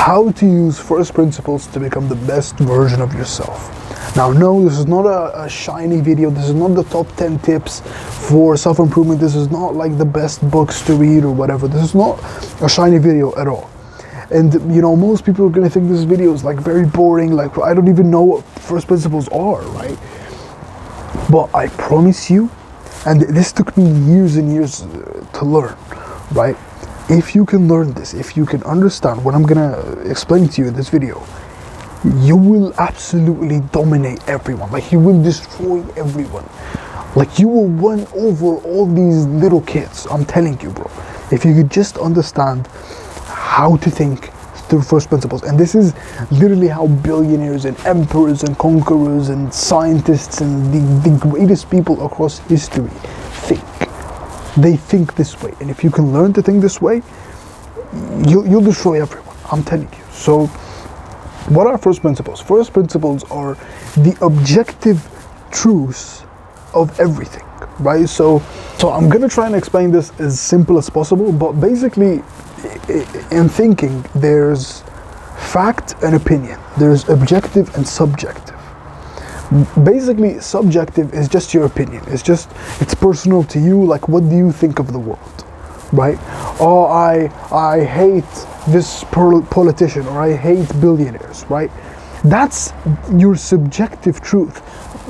how to use first principles to become the best version of yourself. Now, no, this is not a shiny video. This is not the top 10 tips for self-improvement. This is not like the best books to read or whatever. This is not a shiny video at all. And you know, most people are gonna think this video is like very boring, like I don't even know what first principles are, right? But I promise you, and this took me years and years to learn, right? If you can learn this, if you can understand what I'm gonna explain to you in this video, you will absolutely dominate everyone. Like, you will destroy everyone. Like, you will run over all these little kids. I'm telling you, bro. If you could just understand how to think through first principles. And this is literally how billionaires and emperors and conquerors and scientists and the greatest people across history think. They think this way. And if you can learn to think this way, you'll destroy everyone. I'm telling you. So, what are first principles? First principles are the objective truths of everything, right? So I'm gonna try and explain this as simple as possible, but basically in thinking, there's fact and opinion. There's objective and subjective. Basically, subjective is just your opinion. It's personal to you, like what do you think of the world, right? Oh, I hate this politician, or I hate billionaires, right? That's your subjective truth,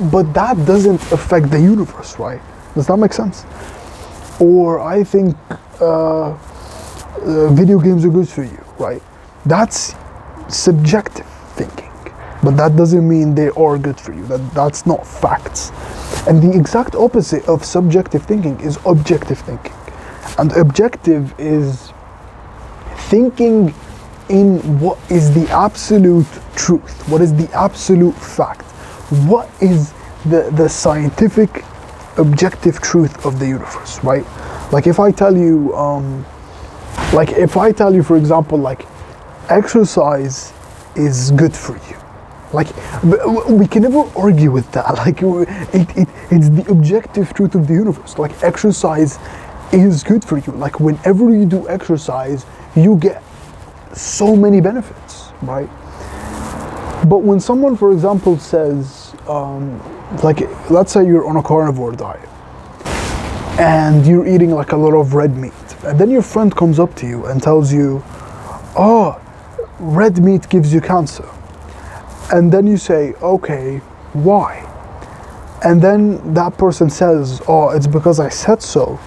but that doesn't affect the universe, right? Does that make sense? Or I think video games are good for you, right? That's subjective thinking, but that doesn't mean they are good for you. That's not facts. And the exact opposite of subjective thinking is objective thinking. And objective is thinking in what is the absolute truth, what is the absolute fact, what is the scientific objective truth of the universe, right? Like if I tell you, for example, like exercise is good for you, like we can never argue with that. Like it's the objective truth of the universe. Like exercise is good for you. Like whenever you do exercise, you get so many benefits, right? But when someone, for example, says, like let's say you're on a carnivore diet and you're eating like a lot of red meat, and then your friend comes up to you and tells you, oh, red meat gives you cancer. And then you say, okay, why? And then that person says, oh, it's because I said so.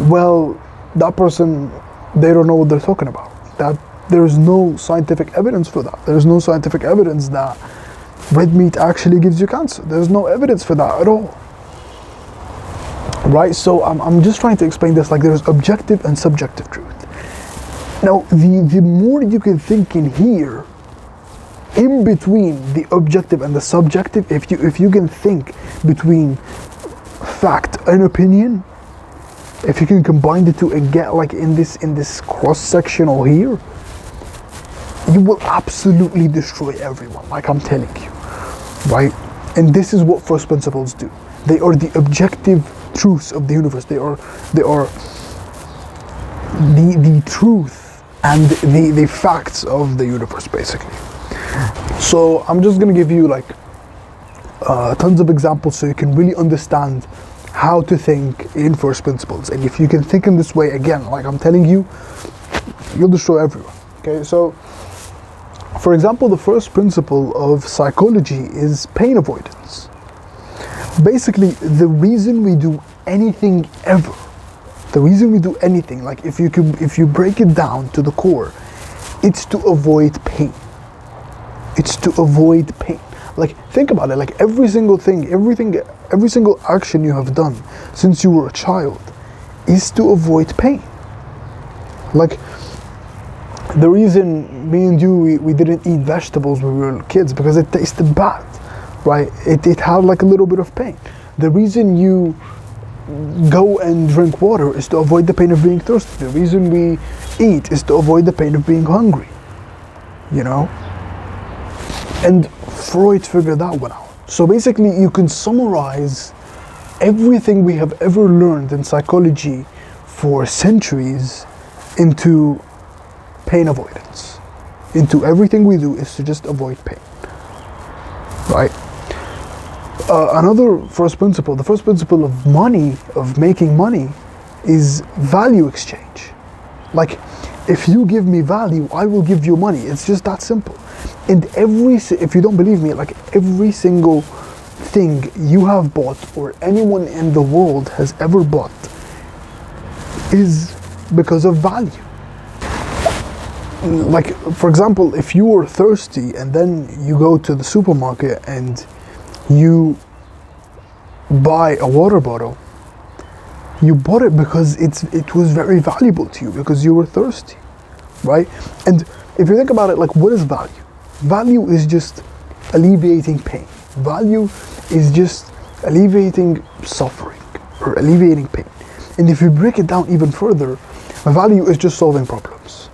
Well, that person, they don't know what they're talking about. That there's no scientific evidence for that. There's no scientific evidence that red meat actually gives you cancer. There's no evidence for that at all. Right? So I'm just trying to explain this, like there's objective and subjective truth. Now, the more you can think in here, in between the objective and the subjective, if you can think between fact and opinion, if you can combine the two and get like in this cross-sectional here, you will absolutely destroy everyone, like I'm telling you, right? And this is what first principles do. They are the objective truths of the universe. They are the truth and the facts of the universe, basically. So I'm just gonna give you like tons of examples so you can really understand how to think in first principles. And if you can think in this way, again, like I'm telling you, you'll destroy everyone. Okay, so for example, the first principle of psychology is pain avoidance. Basically, the reason we do anything ever, like if you break it down to the core, it's to avoid pain. It's to avoid pain. Like think about it, like every single thing, every single action you have done since you were a child is to avoid pain. Like the reason me and you, we didn't eat vegetables when we were kids because it tasted bad, right? It had like a little bit of pain. The reason you go and drink water is to avoid the pain of being thirsty. The reason we eat is to avoid the pain of being hungry, you know? And Freud figured that one out. So basically you can summarize everything we have ever learned in psychology for centuries into pain avoidance. into everything we do is to just avoid pain, right? Another first principle, the first principle of money, of making money, is value exchange. Like, if you give me value, I will give you money. It's just that simple. And if you don't believe me, like every single thing you have bought or anyone in the world has ever bought is because of value. Like, for example, if you were thirsty and then you go to the supermarket and you buy a water bottle, you bought it because it was very valuable to you, because you were thirsty, right? And if you think about it, like, what is value? Value is just alleviating pain. Value is just alleviating suffering or alleviating pain. And if you break it down even further, value is just solving problems.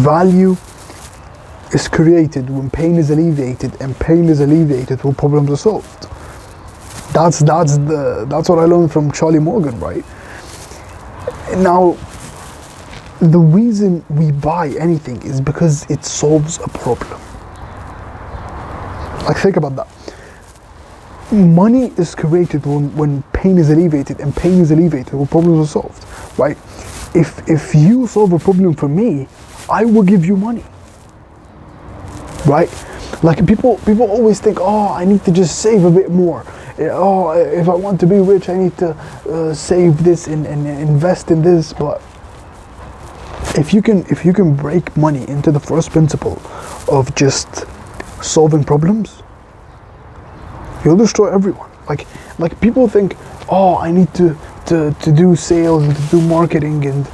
Value is created when pain is alleviated, and pain is alleviated when problems are solved. That's what I learned from Charlie Morgan, right? Now, the reason we buy anything is because it solves a problem. Like, think about that. Money is created when pain is alleviated, and pain is alleviated when problems are solved, right? If you solve a problem for me, I will give you money, right? Like, people always think, oh, I need to just save a bit more. Oh, if I want to be rich, I need to save this and invest in this. But if you can break money into the first principle of just solving problems, you'll destroy everyone. Like people think, oh, I need to do sales and to do marketing and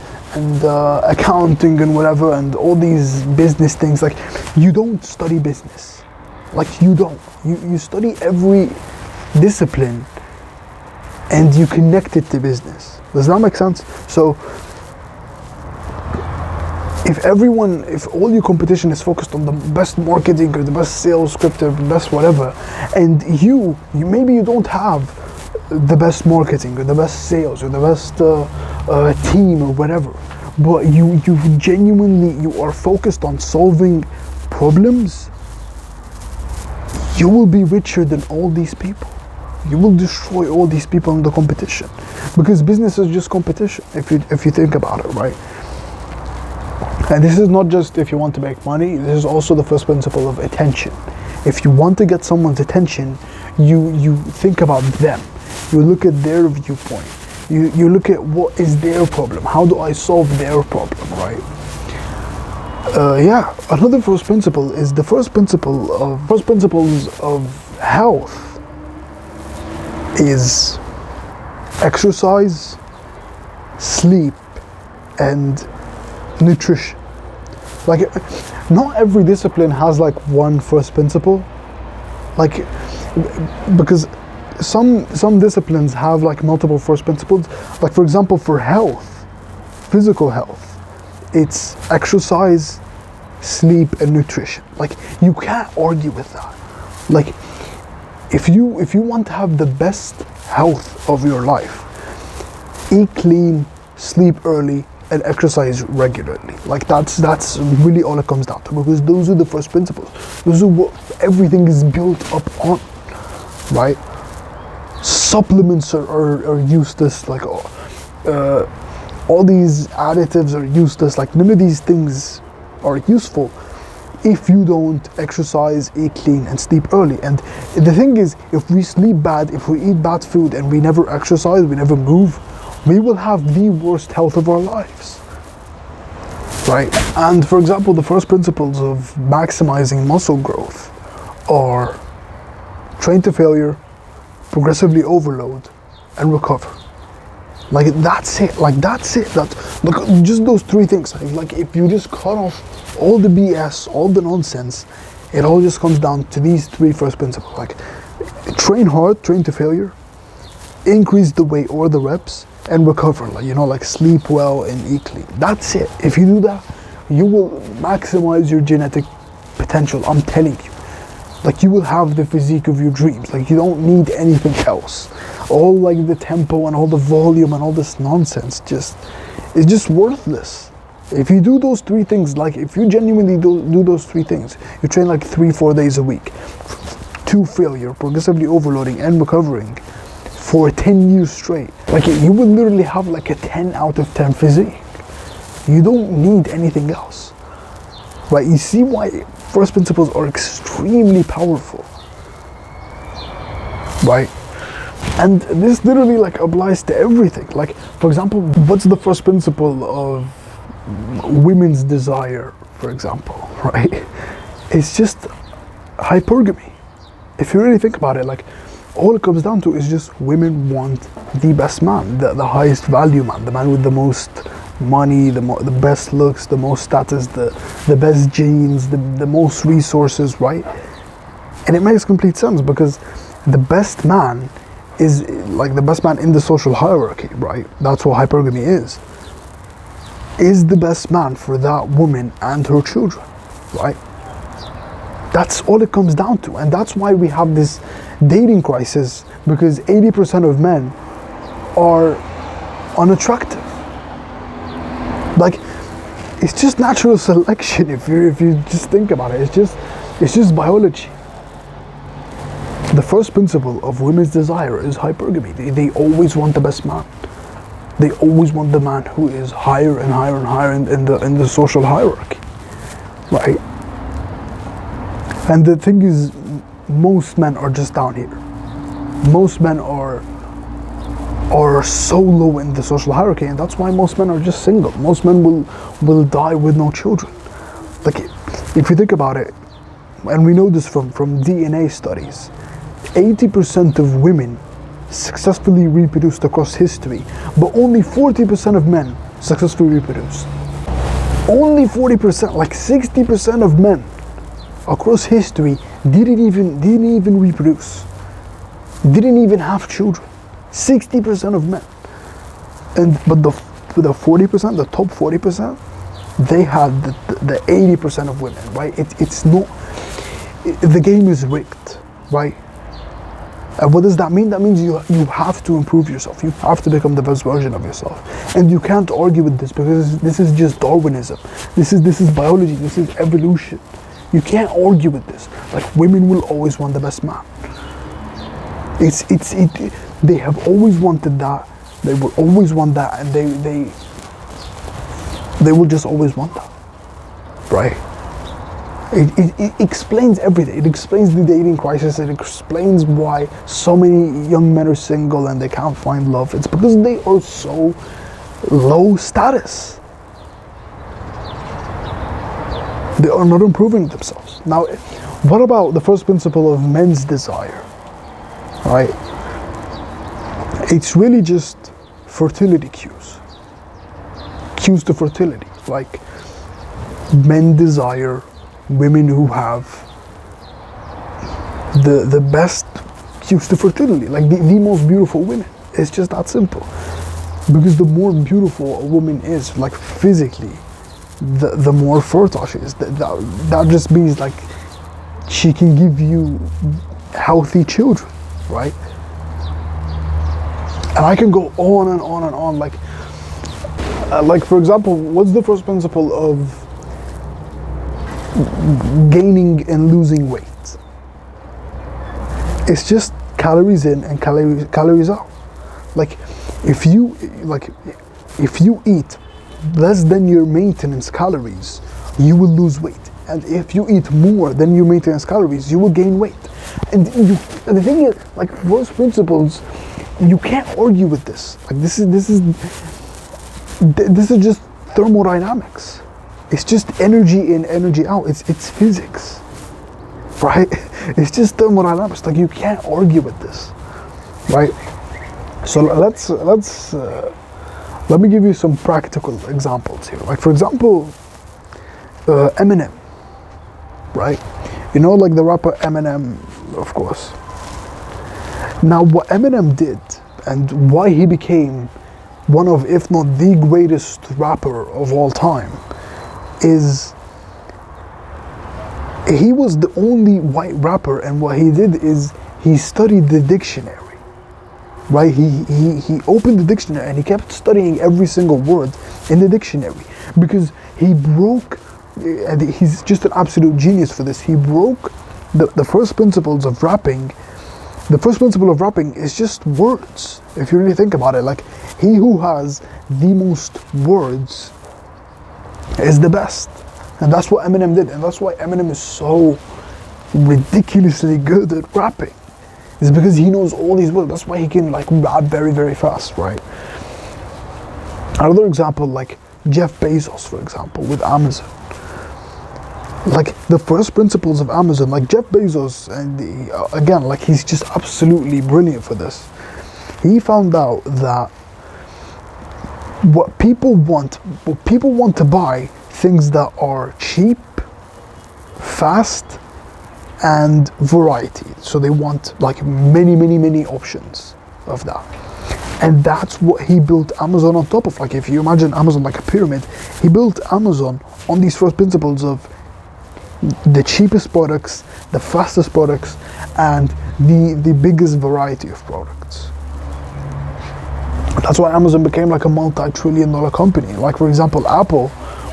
accounting and whatever and all these business things. Like, you don't study business. Like, you don't. You study every discipline and you connect it to business. Does that make sense? So if all your competition is focused on the best marketing or the best sales script or the best whatever, and you maybe you don't have the best marketing or the best sales or the best team or whatever, but you genuinely are focused on solving problems, you will be richer than all these people. You will destroy all these people in the competition, because business is just competition if you think about it, right? And this is not just if you want to make money, this is also the first principle of attention. If you want to get someone's attention, you think about them. You look at their viewpoint. You look at what is their problem. How do I solve their problem, right? Yeah, another first principle is the first principles of health is exercise, sleep, and nutrition. Like, not every discipline has like one first principle, like, because some disciplines have like multiple first principles. Like, for example, for health, physical health, it's exercise, sleep, and nutrition. Like, you can't argue with that. Like, if you want to have the best health of your life, eat clean, sleep early, and exercise regularly. Like, that's really all it comes down to, because those are the first principles. Those are what everything is built up on, right? Supplements are useless. Like, all these additives are useless. Like, none of these things are useful if you don't exercise, eat clean, and sleep early. And the thing is, if we sleep bad, if we eat bad food, and we never exercise, we never move, we will have the worst health of our lives, right? And for example, the first principles of maximizing muscle growth are train to failure, progressively overload, and recover. Like, that's it. Like, that's it. Look, just those three things. Like, if you just cut off all the BS, all the nonsense, it all just comes down to these three first principles. Like, train hard, train to failure, increase the weight or the reps, and recover. Like, like sleep well and eat clean. That's it. If you do that, you will maximize your genetic potential. I'm telling you. Like, you will have the physique of your dreams. Like, you don't need anything else. All like the tempo and all the volume and all this nonsense it's just worthless. If you do those three things, like if you genuinely do those three things, you train like 3-4 days a week to failure, progressively overloading and recovering for 10 years straight, like you would literally have like a 10 out of 10 physique. You don't need anything else, right? You see why first principles are extremely powerful, right? And this literally like applies to everything. Like, for example, what's the first principle of women's desire, for example, right? It's just hypergamy. If you really think about it, like, all it comes down to is just women want the best man, the highest value man, the man with the most money, the best looks, the most status, the best genes, the most resources, right? And it makes complete sense, because the best man is like the best man in the social hierarchy, right? That's what hypergamy is the best man for that woman and her children, right? That's all it comes down to. And that's why we have this dating crisis, because 80% of men are unattractive. Like, it's just natural selection. If you just think about it, it's just biology. The first principle of women's desire is hypergamy. They always want the best man. They always want the man who is higher and higher and higher in the social hierarchy, right? And the thing is, most men are just down here. Most men are so low in the social hierarchy, and that's why most men are just single. Most men will die with no children. Like, if you think about it, and we know this from DNA studies, 80% of women successfully reproduced across history, but only 40% of men successfully reproduced. Only 40%, like 60% of men across history didn't even reproduce, didn't even have children. 60% of men, but the 40%, the top 40%, they had the 80% of women, right? It's not, the game is rigged, right? And what does that mean? That means you have to improve yourself. You have to become the best version of yourself. And you can't argue with this, because this is just Darwinism. This is biology. This is evolution. You can't argue with this. Like, women will always want the best man. They have always wanted that. They will always want that, and they will just always want that, right? It explains everything. It explains the dating crisis. It explains why so many young men are single and they can't find love. It's because they are so low status. They are not improving themselves. Now, what about the first principle of men's desire, right? It's really just fertility cues. Cues to fertility. Like, men desire women who have the best cues to fertility, like the most beautiful women. It's just that simple. Because the more beautiful a woman is, like physically, the more fertile she is. That just means like she can give you healthy children, right? And I can go on and on and on. Like for example, what's the first principle of gaining and losing weight? It's just calories in and calories out. Like if you eat less than your maintenance calories, you will lose weight. And if you eat more than your maintenance calories, you will gain weight. And the thing is, like, first principles, you can't argue with this. Like this is just thermodynamics. It's just energy in, energy out. It's physics, right? It's just thermodynamics. Like, you can't argue with this, right? So let me give you some practical examples here. Like, for example, Eminem, right? You know, like the rapper Eminem, of course. Now, what Eminem did and why he became one of, if not the greatest rapper of all time, is he was the only white rapper, and what he did is he studied the dictionary, right? He opened the dictionary and he kept studying every single word in the dictionary, because he broke, and he's just an absolute genius for this. He broke the first principles of rapping. The first principle of rapping is just words. If you really think about it, like, he who has the most words is the best. And that's what Eminem did. And that's why Eminem is so ridiculously good at rapping. It's because he knows all these words. That's why he can like rap very, very fast, right? Another example, like Jeff Bezos, for example, with Amazon. Like the first principles of Amazon, like Jeff Bezos, and again, like he's just absolutely brilliant for this. He found out that what people want to buy things that are cheap, fast, and variety. So they want like many options of that. And that's what he built Amazon on top of. Like if you imagine Amazon like a pyramid, he built Amazon on these first principles of the cheapest products, the fastest products, and the biggest variety of products. That's why Amazon became like a multi-trillion-dollar company. Like for example, Apple,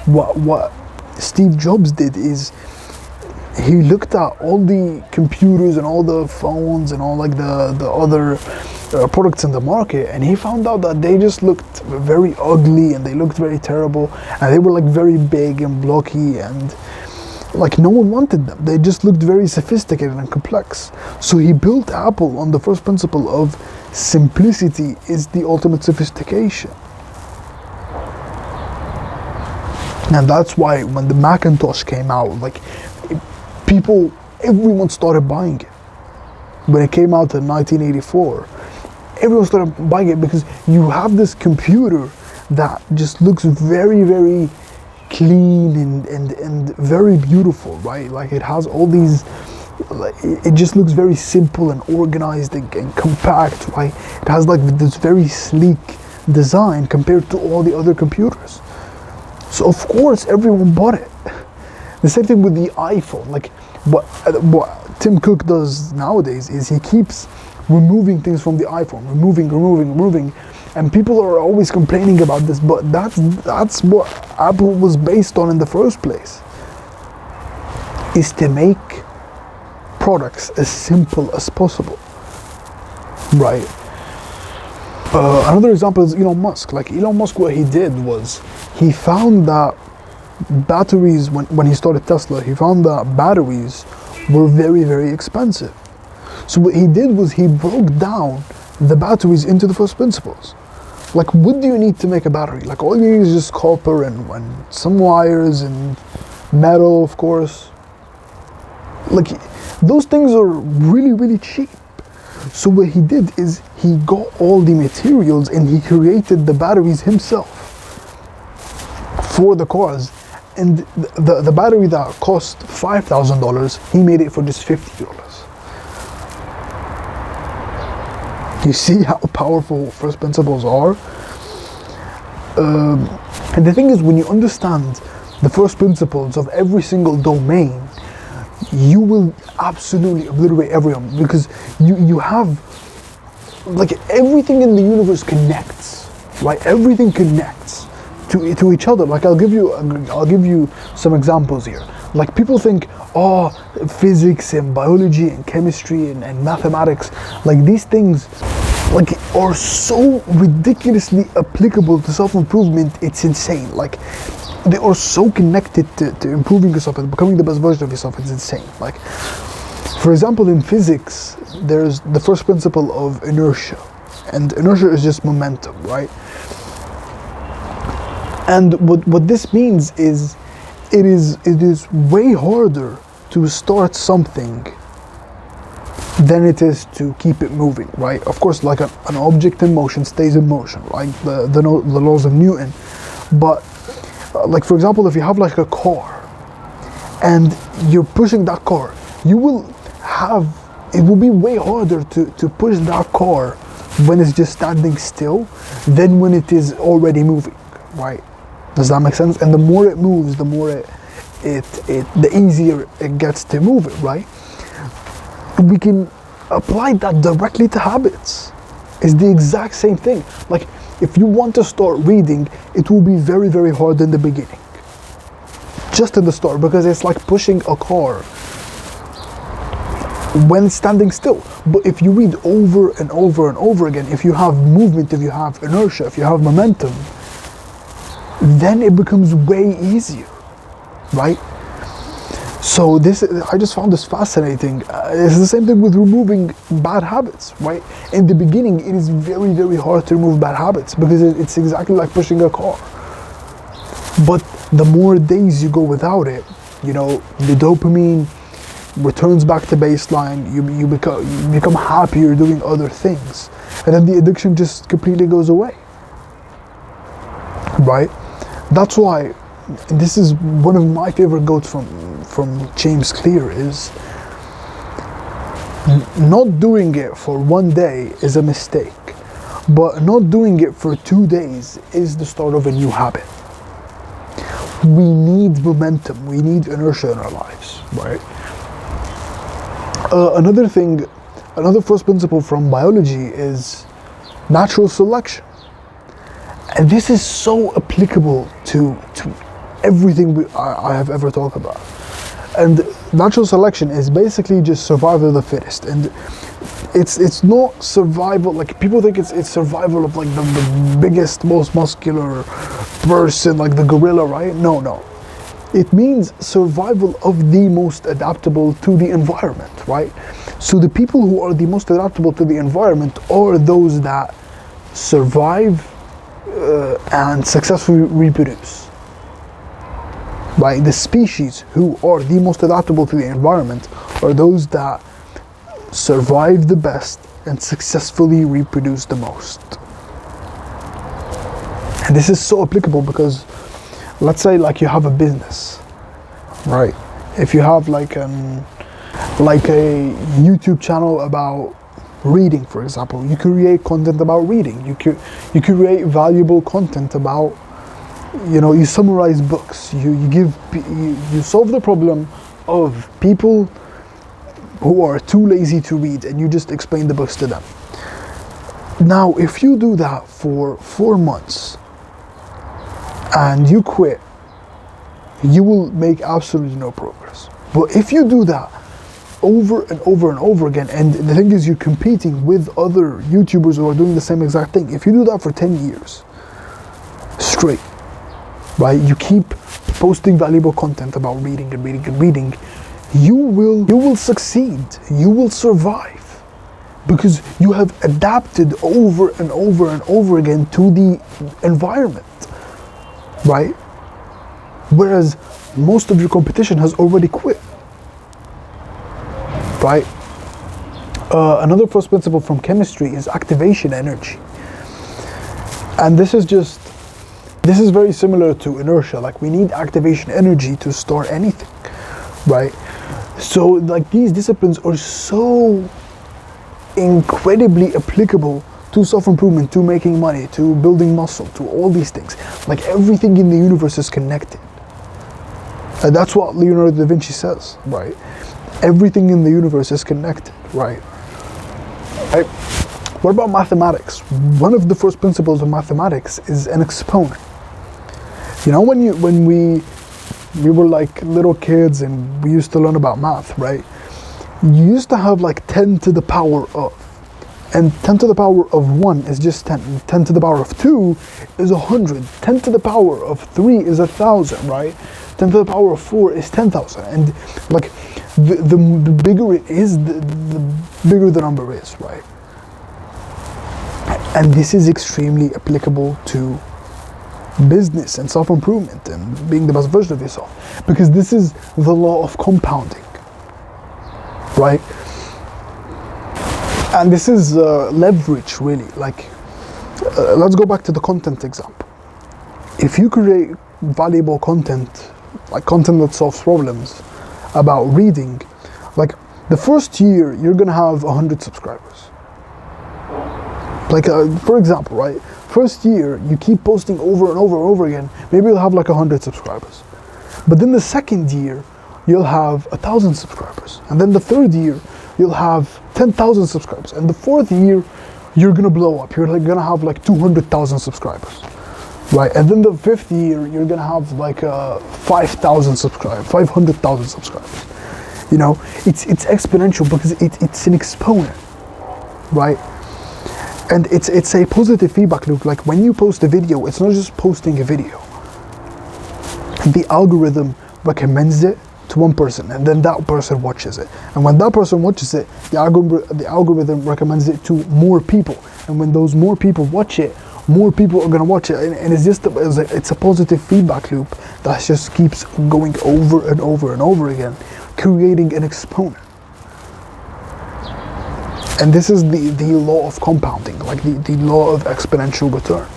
what Steve Jobs did is he looked at all the computers and all the phones and all like the other products in the market, and he found out that they just looked very ugly and they looked very terrible, and they were like very big and blocky, and like no one wanted them. They just looked very sophisticated and complex. So he built Apple on the first principle of simplicity is the ultimate sophistication. And that's why when the Macintosh came out, like everyone started buying it. When it came out in 1984, everyone started buying it because you have this computer that just looks very clean and very beautiful, right? Like it has all these, like, it just looks very simple and organized and compact, right? It has like this very sleek design compared to all the other computers. So of course everyone bought it. The same thing with the iPhone. Like what Tim Cook does nowadays is he keeps removing things from the iPhone, removing, and people are always complaining about this, but that's what Apple was based on in the first place, is to make products as simple as possible, right? Another example is Elon Musk. Like Elon Musk, what he did was he found that batteries, when he started Tesla, he found that batteries were very expensive. So what he did was he broke down the batteries into the first principles. Like, what do you need to make a battery? Like, all you need is just copper and some wires and metal, of course. Like, those things are really cheap. So what he did is he got all the materials and he created the batteries himself for the cars. And the battery that cost $5,000, he made it for just $50. You see how powerful first principles are? And the thing is, when you understand the first principles of every single domain, you will absolutely obliterate everyone, because you have, like, everything in the universe connects, right? Everything connects to each other. Like I'll give you some examples here. Like people think, oh, physics and biology and chemistry and mathematics, like these things like are so ridiculously applicable to self-improvement, it's insane. Like they are so connected to improving yourself and becoming the best version of yourself, it's insane. Like for example, in physics, there's the first principle of inertia, and inertia is just momentum, right? And what this means is it is way harder to start something than it is to keep it moving, right? Of course, like an object in motion stays in motion, right? The laws of Newton. But like for example, if you have like a car and you're pushing that car, it will be way harder to push that car when it's just standing still than when it is already moving, right? Does that make sense? And the more it moves, the more the easier it gets to move it, right? We can apply that directly to habits. It's the exact same thing. Like if you want to start reading, it will be very hard in the beginning. just in the start, because it's like pushing a car when standing still. But if you read over and over and over again, if you have movement, if you have inertia, if you have momentum, then it becomes way easier, right? So I just found this fascinating. It's the same thing with removing bad habits, right? In the beginning, it is very, very hard to remove bad habits because it's exactly like pushing a car. But the more days you go without it, you know, the dopamine returns back to baseline. You become happier doing other things, and then the addiction just completely goes away, right? That's why, and this is one of my favorite quotes from James Clear, is not doing it for one day is a mistake, but not doing it for 2 days is the start of a new habit. We need momentum, we need inertia in our lives, right? Another first principle from biology is natural selection. And this is so applicable to everything I have ever talked about. And natural selection is basically just survival of the fittest. And it's not survival, like people think it's survival of like the biggest, most muscular person, like the gorilla, right? No. It means survival of the most adaptable to the environment, right? So the people who are the most adaptable to the environment are those that survive and successfully reproduce, right? The species who are the most adaptable to the environment are those that survive the best and successfully reproduce the most. And this is so applicable because let's say like you have a business, right? If you have like a YouTube channel about reading, for example, you create content about reading. You create valuable content about, you know, you summarize books. You solve the problem of people who are too lazy to read, and you just explain the books to them. Now, if you do that for 4 months and you quit, you will make absolutely no progress. But if you do that over and over and over again, and the thing is you're competing with other YouTubers who are doing the same exact thing, if you do that for 10 years straight, right, you keep posting valuable content about reading and reading and reading, you will succeed, you will survive, because you have adapted over and over and over again to the environment, right? Whereas most of your competition has already quit, right? Another first principle from chemistry is activation energy. And this is very similar to inertia. Like, we need activation energy to start anything, right? So like these disciplines are so incredibly applicable to self-improvement, to making money, to building muscle, to all these things. Like, everything in the universe is connected. And that's what Leonardo da Vinci says, right? Everything in the universe is connected, right? What about mathematics? One of the first principles of mathematics is an exponent. You know, when we were like little kids and we used to learn about math, right? You used to have like 10 to the power of. And 10 to the power of 1 is just 10. 10 to the power of 2 is 100. 10 to the power of 3 is 1,000, right? 10 to the power of 4 is 10,000. And like, the bigger it is, the bigger the number is, right? And this is extremely applicable to business and self-improvement and being the best version of yourself, because this is the law of compounding, right? And this is leverage, really. Like, let's go back to the content example. If you create valuable content, like content that solves problems about reading, like the first year you're gonna have 100 subscribers. Like, for example, right? First year you keep posting over and over and over again, maybe you'll have like 100 subscribers. But then the second year you'll have 1,000 subscribers, and then the third year you'll have 10,000 subscribers, and the fourth year you're gonna blow up. You're like gonna have like 200,000 subscribers, right? And then the fifth year, you're gonna have like 5,000 subscribers, 500,000 subscribers. You know, it's exponential because it's an exponent, right? And it's a positive feedback loop. Like when you post a video, it's not just posting a video. The algorithm recommends it to one person, and then that person watches it. And when that person watches it, the algorithm recommends it to more people. And when those more people watch it, more people are gonna watch it. And it's just it's a positive feedback loop that just keeps going over and over and over again, creating an exponent. And this is the law of compounding, like the law of exponential return,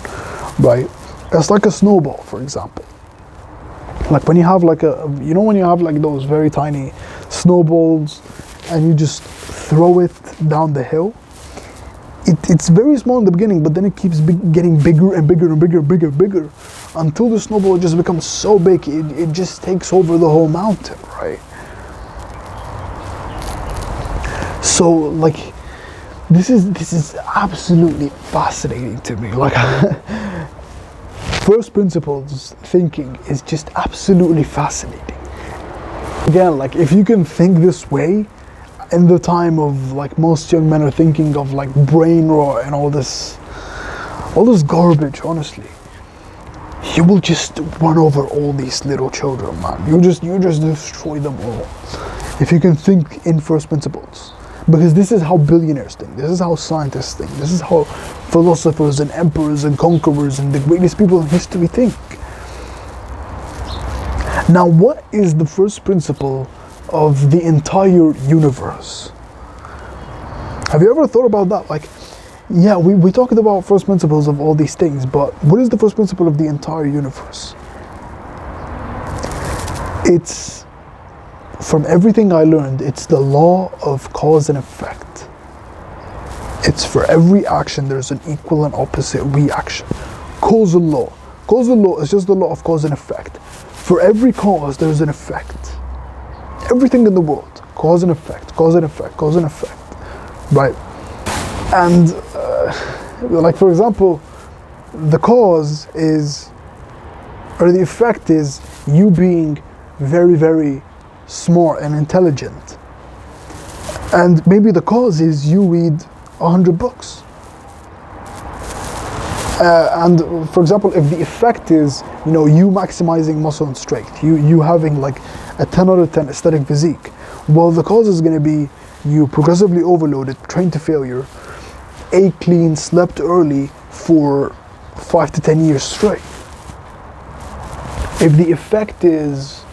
right? It's like a snowball, for example. Like when you have like when you have like those very tiny snowballs and you just throw it down the hill, it's very small in the beginning, but then it keeps getting bigger and bigger and bigger and bigger and bigger until the snowball just becomes so big, it just takes over the whole mountain, right? So like, this is absolutely fascinating to me. Like, first principles thinking is just absolutely fascinating. Again, like if you can think this way in the time of like most young men are thinking of like brain rot and all this garbage, honestly, you will just run over all these little children, man. You just destroy them all if you can think in first principles. Because this is how billionaires think, this is how scientists think, this is how philosophers and emperors and conquerors and the greatest people in history think. Now, what is the first principle of the entire universe? Have you ever thought about that? Like, yeah, we talked about first principles of all these things, but what is the first principle of the entire universe? It's, from everything I learned, it's the law of cause and effect. It's for every action there's an equal and opposite reaction. Causal law. Causal law is just the law of cause and effect. For every cause there's an effect. Everything in the world, cause and effect, cause and effect, cause and effect, right? And like for example, the cause is, or the effect is you being very, very smart and intelligent, and maybe the cause is you read 100 books. And for example, if the effect is, you maximizing muscle and strength, you having like a 10 out of 10 aesthetic physique, well, the cause is going to be you progressively overloaded, trained to failure, ate clean, slept early for 5 to 10 years straight. If the effect is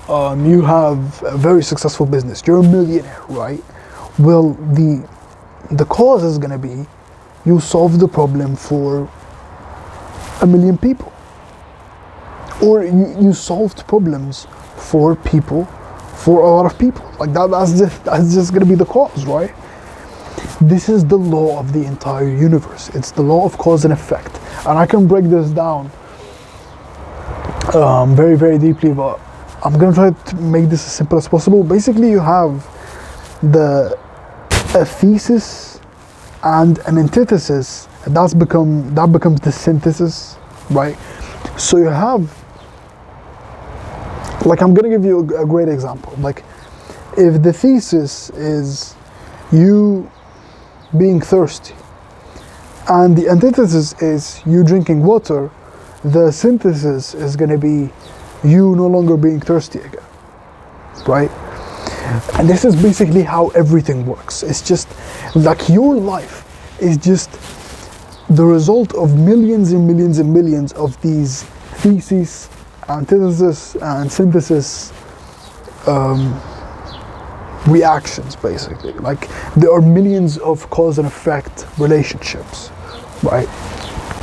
you have a very successful business, you're a millionaire, right? Well, the cause is going to be you solve the problem for 1 million people, or you solved problems for people, for a lot of people. Like that's just going to be the cause, right? This is the law of the entire universe. It's the law of cause and effect, and I can break this down very, very deeply, but I'm gonna try to make this as simple as possible. Basically, you have a thesis and an antithesis, and that becomes the synthesis, right? So you have, like, I'm gonna give you a great example. Like, if the thesis is you being thirsty, and the antithesis is you drinking water, the synthesis is gonna be you no longer being thirsty again, right? And this is basically how everything works. It's just like your life is just the result of millions and millions and millions of these theses, antithesis, and synthesis reactions, basically. Like, there are millions of cause and effect relationships, right?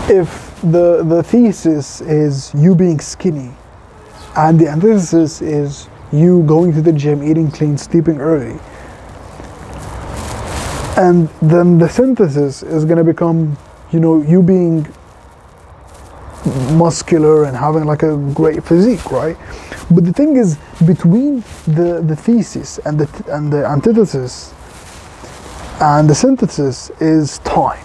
If the thesis is you being skinny, and the antithesis is you going to the gym, eating clean, sleeping early, and then the synthesis is going to become, you being muscular and having like a great physique, right? But the thing is, between the thesis and the antithesis and the synthesis is time,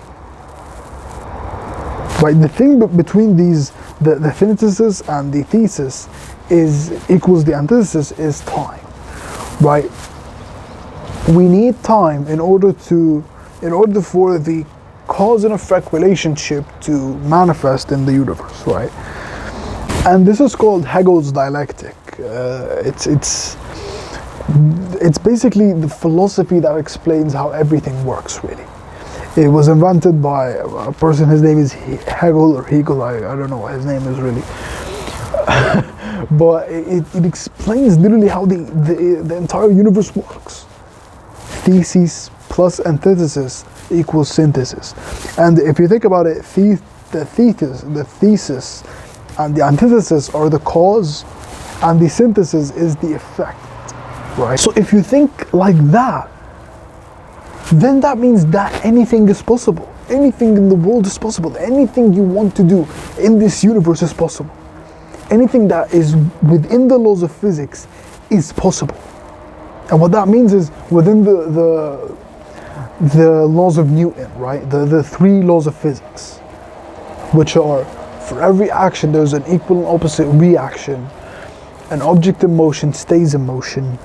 right? The thing between these the synthesis and the thesis is equals the antithesis is time, right? We need time in order for the cause and effect relationship to manifest in the universe, right? And this is called Hegel's dialectic. It's basically the philosophy that explains how everything works, really. It was invented by a person, his name is Hegel or Hegel, I don't know what his name is really. But it explains literally how the entire universe works. Thesis plus antithesis equals synthesis. And if you think about it, the thesis and the antithesis are the cause, and the synthesis is the effect, right? So if you think like that, then that means that anything is possible. Anything in the world is possible. Anything you want to do in this universe is possible. Anything that is within the laws of physics is possible. And what that means is within the laws of Newton, right? The three laws of physics, which are, for every action there's an equal and opposite reaction. An object in motion stays in motion,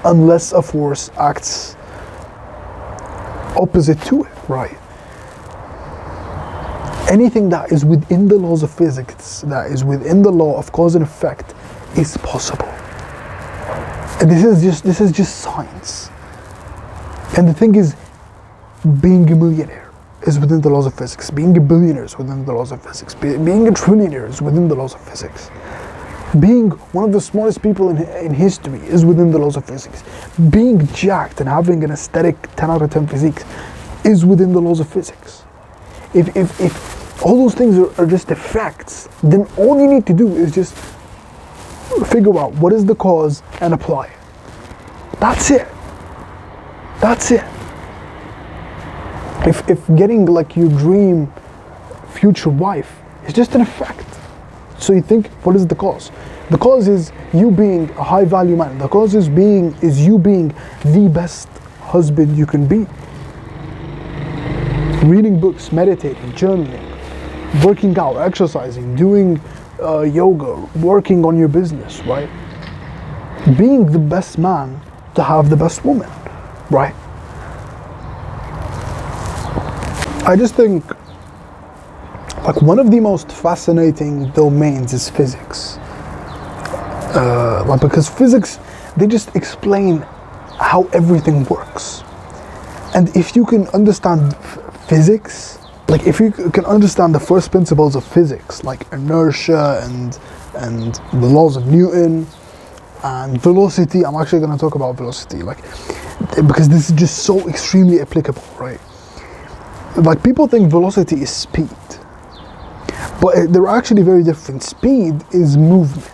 unless a force acts opposite to it, right? Anything that is within the laws of physics, that is within the law of cause and effect, is possible. And this is just science. And the thing is, being a millionaire is within the laws of physics. Being a billionaire is within the laws of physics. Being a trillionaire is within the laws of physics. Being one of the smartest people in history is within the laws of physics. Being jacked and having an aesthetic 10 out of 10 physique is within the laws of physics. If all those things are just effects, then all you need to do is just figure out what is the cause and apply it. That's it. That's it. If getting like your dream future wife is just an effect, so you think, what is the cause? The cause is you being a high value man. The cause is you being the best husband you can be. Reading books, meditating, journaling, working out, exercising, doing yoga, working on your business, right? Being the best man to have the best woman, right? I just think like one of the most fascinating domains is physics. Because physics, they just explain how everything works. And if you can understand physics, like if you can understand the first principles of physics, like inertia and the laws of Newton and velocity, I'm actually going to talk about velocity, because this is just so extremely applicable, right? Like people think velocity is speed, but they're actually very different. Speed is movement.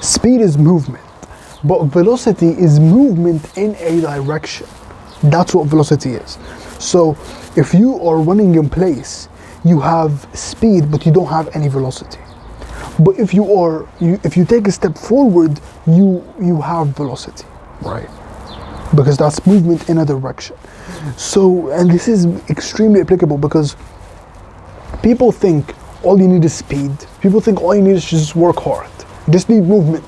Speed is movement, but velocity is movement in a direction. That's what velocity is. So if you are running in place, you have speed, but you don't have any velocity. But if you take a step forward, you have velocity, right? Because that's movement in a direction. So, and this is extremely applicable because people think all you need is speed. People think all you need is just work hard. You just need movement.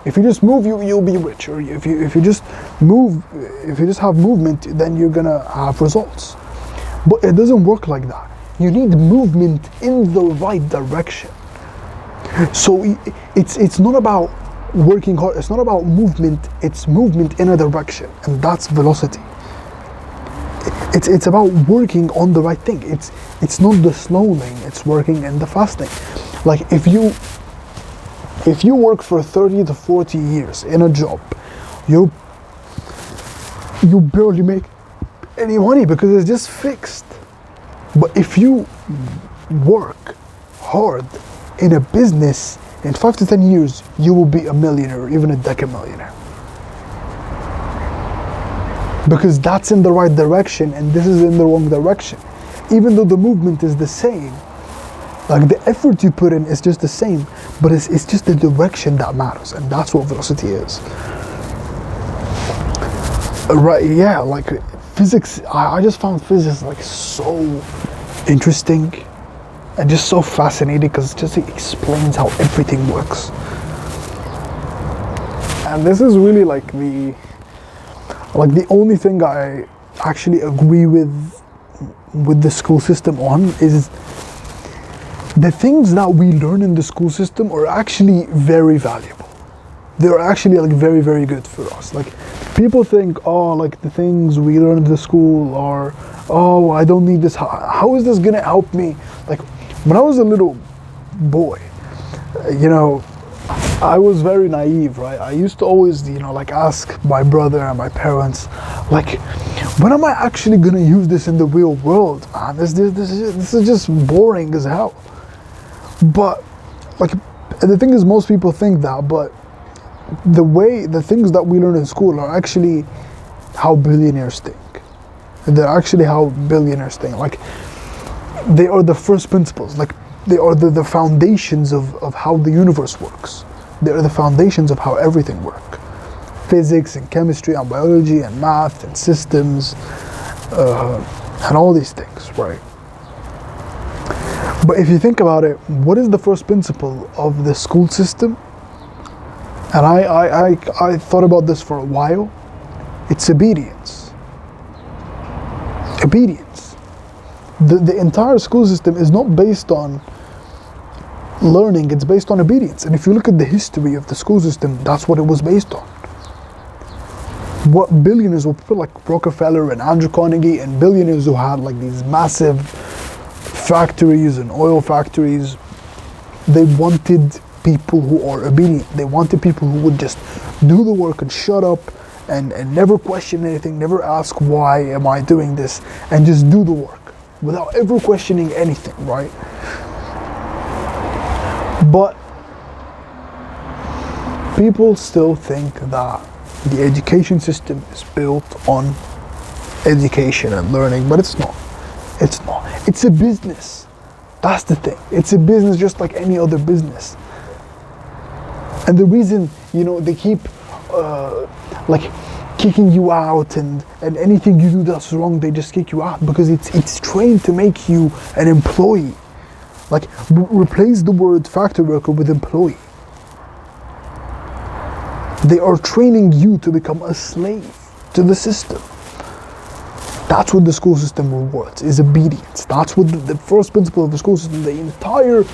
If you just move, you'll be rich. Or if you just move, if you just have movement, then you're gonna have results. But it doesn't work like that. You need movement in the right direction. So it's not about working hard. It's not about movement. It's movement in a direction, and that's velocity. It's about working on the right thing. It's not the slow lane. It's working in the fast lane. Like if you work for 30 to 40 years in a job, you barely make any money because it's just fixed. But if you work hard in a business, in 5 to 10 years, you will be a millionaire, even a decamillionaire. Because that's in the right direction and this is in the wrong direction. Even though the movement is the same, like the effort you put in is just the same, but it's just the direction that matters, and that's what velocity is. Right, yeah, like physics, I just found physics like so interesting. and just so fascinating because it just explains how everything works. And this is really like the only thing I actually agree with the school system on is the things that we learn in the school system are actually very valuable. They're actually like very, very good for us. Like people think, oh, like the things we learn in the school are, oh, I don't need this. How is this gonna help me? Like when I was a little boy, you know, I was very naive, right? I used to always, you know, like ask my brother and my parents, like, when am I actually gonna use this in the real world, man? This is just boring as hell. But like, the thing is, most people think that, but the things that we learn in school are actually how billionaires think. They're actually how billionaires think. Like, they are the first principles. Like, they are the foundations of how the universe works. They are the foundations of how everything works. Physics and chemistry and biology and math and systems and all these things, right? But if you think about it, what is the first principle of the school system? And I thought about this for a while. It's obedience. Obedience. The entire school system is not based on learning, it's based on obedience. And if you look at the history of the school system, that's what it was based on. What billionaires, people like Rockefeller and Andrew Carnegie, and billionaires who had like these massive factories and oil factories, they wanted people who are obedient. They wanted people who would just do the work and shut up and never question anything, never ask why am I doing this, and just do the work without ever questioning anything, right? But people still think that the education system is built on education and learning, but it's not. It's not. It's a business. That's the thing. It's a business just like any other business. And the reason, you know, they keep like kicking you out and anything you do that's wrong, they just kick you out, because it's trained to make you an employee. Like, replace the word factory worker with employee. They are training you to become a slave to the system. That's what the school system rewards, is obedience. That's what the first principle of the school system, the entire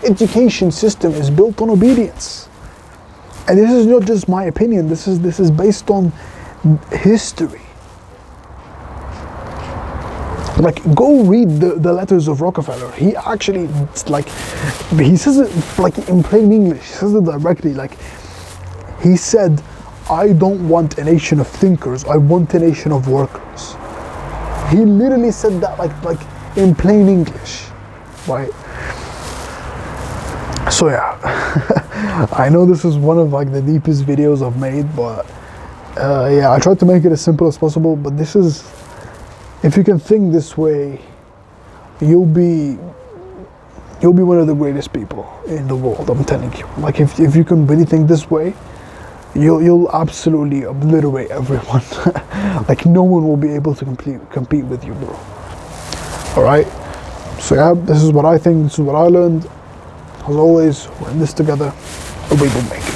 education system is built on obedience. And this is not just my opinion, this is based on history. Like, go read the letters of Rockefeller. He actually, like, he says it like in plain English, he says it directly, like, he said, I don't want a nation of thinkers, I want a nation of workers. He literally said that like in plain English, right? So yeah, I know this is one of like the deepest videos I've made, but yeah, I tried to make it as simple as possible, but this is, if you can think this way, you'll be one of the greatest people in the world, I'm telling you. Like, if you can really think this way, you'll absolutely obliterate everyone. Like, no one will be able to compete with you, bro. Alright? So yeah, this is what I think, this is what I learned. As always, we're in this together, and we will make it.